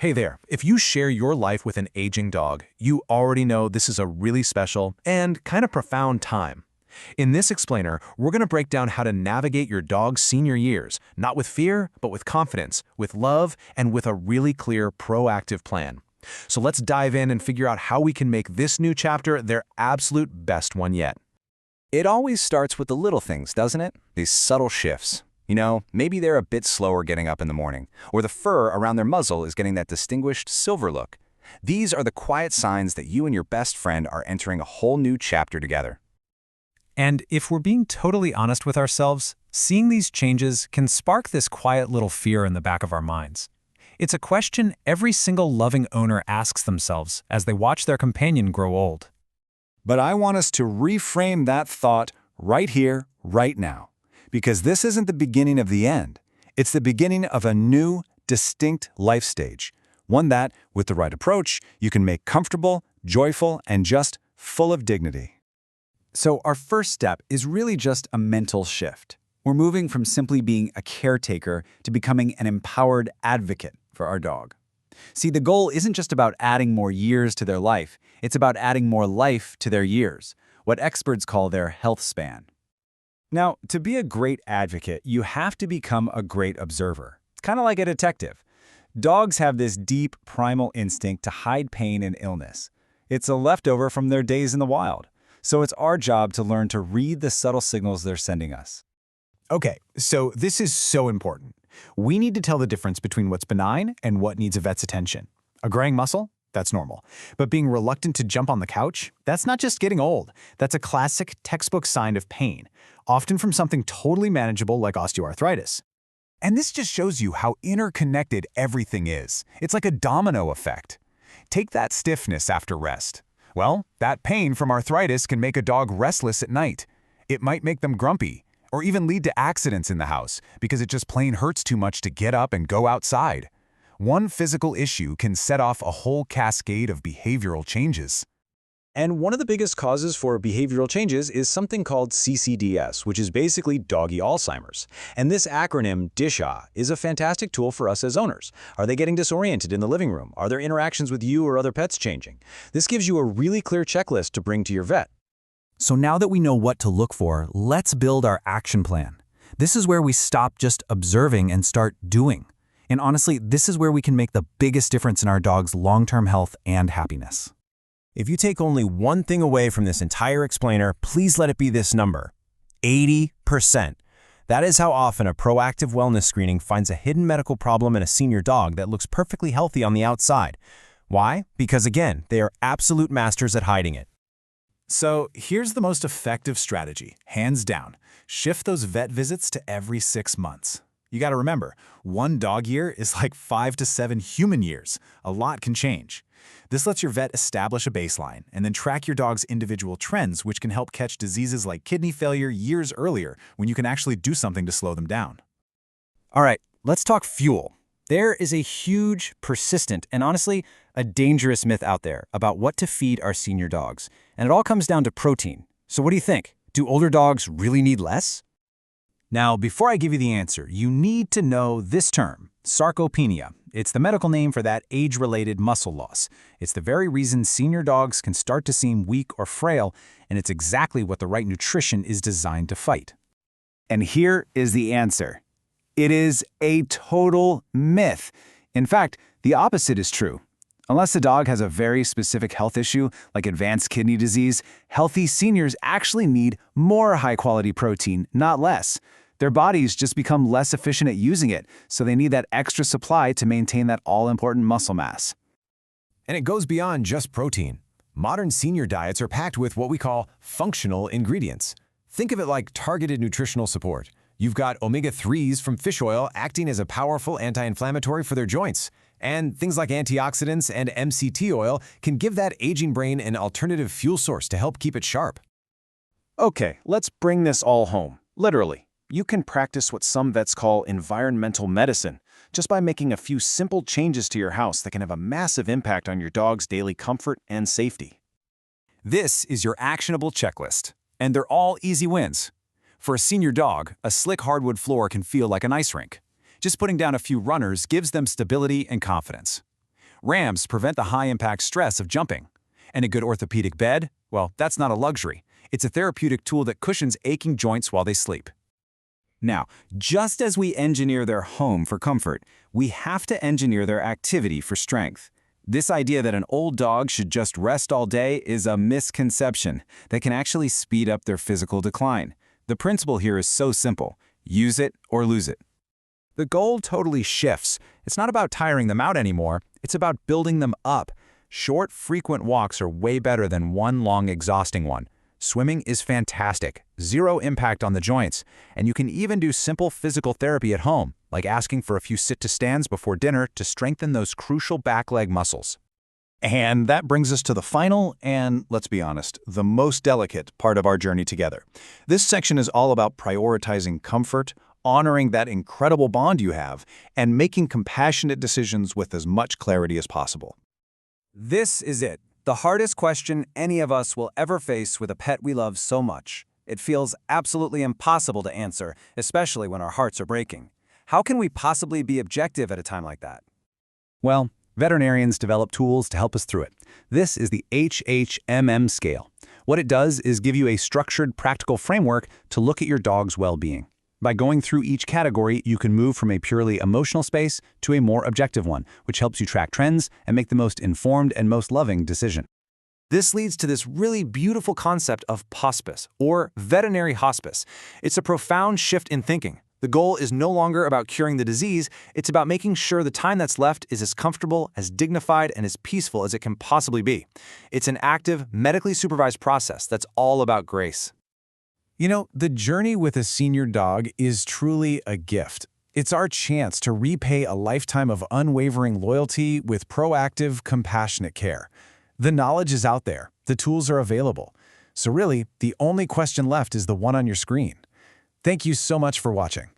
Hey there, if you share your life with an aging dog, you already know this is a really special and kind of profound time. In this explainer, we're going to break down how to navigate your dog's senior years, not with fear, but with confidence, with love, and with a really clear, proactive plan. So let's dive in and figure out how we can make this new chapter their absolute best one yet. It always starts with the little things, doesn't it? These subtle shifts. Maybe they're a bit slower getting up in the morning, or the fur around their muzzle is getting that distinguished silver look. These are the quiet signs that you and your best friend are entering a whole new chapter together. And if we're being totally honest with ourselves, seeing these changes can spark this quiet little fear in the back of our minds. It's a question every single loving owner asks themselves as they watch their companion grow old. But I want us to reframe that thought right here, right now. Because this isn't the beginning of the end. It's the beginning of a new, distinct life stage. One that, with the right approach, you can make comfortable, joyful, and just full of dignity. So our first step is really just a mental shift. We're moving from simply being a caretaker to becoming an empowered advocate for our dog. See, the goal isn't just about adding more years to their life. It's about adding more life to their years, what experts call their health span. Now, to be a great advocate, you have to become a great observer. It's kind of like a detective. Dogs have this deep, primal instinct to hide pain and illness. It's a leftover from their days in the wild. So it's our job to learn to read the subtle signals they're sending us. Okay, so this is so important. We need to tell the difference between what's benign and what needs a vet's attention. A graying muscle? That's normal. But being reluctant to jump on the couch? That's not just getting old. That's a classic textbook sign of pain, often from something totally manageable like osteoarthritis. And this just shows you how interconnected everything is. It's like a domino effect. Take that stiffness after rest. Well, that pain from arthritis can make a dog restless at night. It might make them grumpy, or even lead to accidents in the house because it just plain hurts too much to get up and go outside. One physical issue can set off a whole cascade of behavioral changes. And one of the biggest causes for behavioral changes is something called CCDS, which is basically doggy Alzheimer's. And this acronym, DISHA, is a fantastic tool for us as owners. Are they getting disoriented in the living room? Are their interactions with you or other pets changing? This gives you a really clear checklist to bring to your vet. So now that we know what to look for, let's build our action plan. This is where we stop just observing and start doing. And honestly, this is where we can make the biggest difference in our dog's long-term health and happiness. If you take only one thing away from this entire explainer, please let it be this number: 80%. That is how often a proactive wellness screening finds a hidden medical problem in a senior dog that looks perfectly healthy on the outside. Why? Because again, they are absolute masters at hiding it. So here's the most effective strategy, hands down. Shift those vet visits to every 6 months. You got to remember, one dog year is like 5 to 7 human years. A lot can change. This lets your vet establish a baseline and then track your dog's individual trends, which can help catch diseases like kidney failure years earlier when you can actually do something to slow them down. All right, let's talk fuel. There is a huge, persistent, and honestly, a dangerous myth out there about what to feed our senior dogs. And it all comes down to protein. So what do you think? Do older dogs really need less? Now, before I give you the answer, you need to know this term, sarcopenia. It's the medical name for that age-related muscle loss. It's the very reason senior dogs can start to seem weak or frail, and it's exactly what the right nutrition is designed to fight. And here is the answer. It is a total myth. In fact, the opposite is true. Unless the dog has a very specific health issue, like advanced kidney disease, healthy seniors actually need more high-quality protein, not less. Their bodies just become less efficient at using it, so they need that extra supply to maintain that all-important muscle mass. And it goes beyond just protein. Modern senior diets are packed with what we call functional ingredients. Think of it like targeted nutritional support. You've got omega-3s from fish oil acting as a powerful anti-inflammatory for their joints. And things like antioxidants and MCT oil can give that aging brain an alternative fuel source to help keep it sharp. Okay, let's bring this all home, literally. You can practice what some vets call environmental medicine, just by making a few simple changes to your house that can have a massive impact on your dog's daily comfort and safety. This is your actionable checklist, and they're all easy wins. For a senior dog, a slick hardwood floor can feel like an ice rink. Just putting down a few runners gives them stability and confidence. Ramps prevent the high-impact stress of jumping. And a good orthopedic bed? Well, that's not a luxury. It's a therapeutic tool that cushions aching joints while they sleep. Now, just as we engineer their home for comfort, we have to engineer their activity for strength. This idea that an old dog should just rest all day is a misconception that can actually speed up their physical decline. The principle here is so simple: use it or lose it. The goal totally shifts. It's not about tiring them out anymore. It's about building them up. Short, frequent walks are way better than one long, exhausting one. Swimming is fantastic, zero impact on the joints, and you can even do simple physical therapy at home, like asking for a few sit-to-stands before dinner to strengthen those crucial back leg muscles. And that brings us to the final and, let's be honest, the most delicate part of our journey together. This section is all about prioritizing comfort, honoring that incredible bond you have, and making compassionate decisions with as much clarity as possible. This is it. The hardest question any of us will ever face with a pet we love so much. It feels absolutely impossible to answer, especially when our hearts are breaking. How can we possibly be objective at a time like that? Well, veterinarians develop tools to help us through it. This is the HHMM scale. What it does is give you a structured, practical framework to look at your dog's well-being. By going through each category, you can move from a purely emotional space to a more objective one, which helps you track trends and make the most informed and most loving decision. This leads to this really beautiful concept of hospice, or veterinary hospice. It's a profound shift in thinking. The goal is no longer about curing the disease, it's about making sure the time that's left is as comfortable, as dignified, and as peaceful as it can possibly be. It's an active, medically supervised process that's all about grace. You know, the journey with a senior dog is truly a gift. It's our chance to repay a lifetime of unwavering loyalty with proactive, compassionate care. The knowledge is out there. The tools are available. So really, the only question left is the one on your screen. Thank you so much for watching.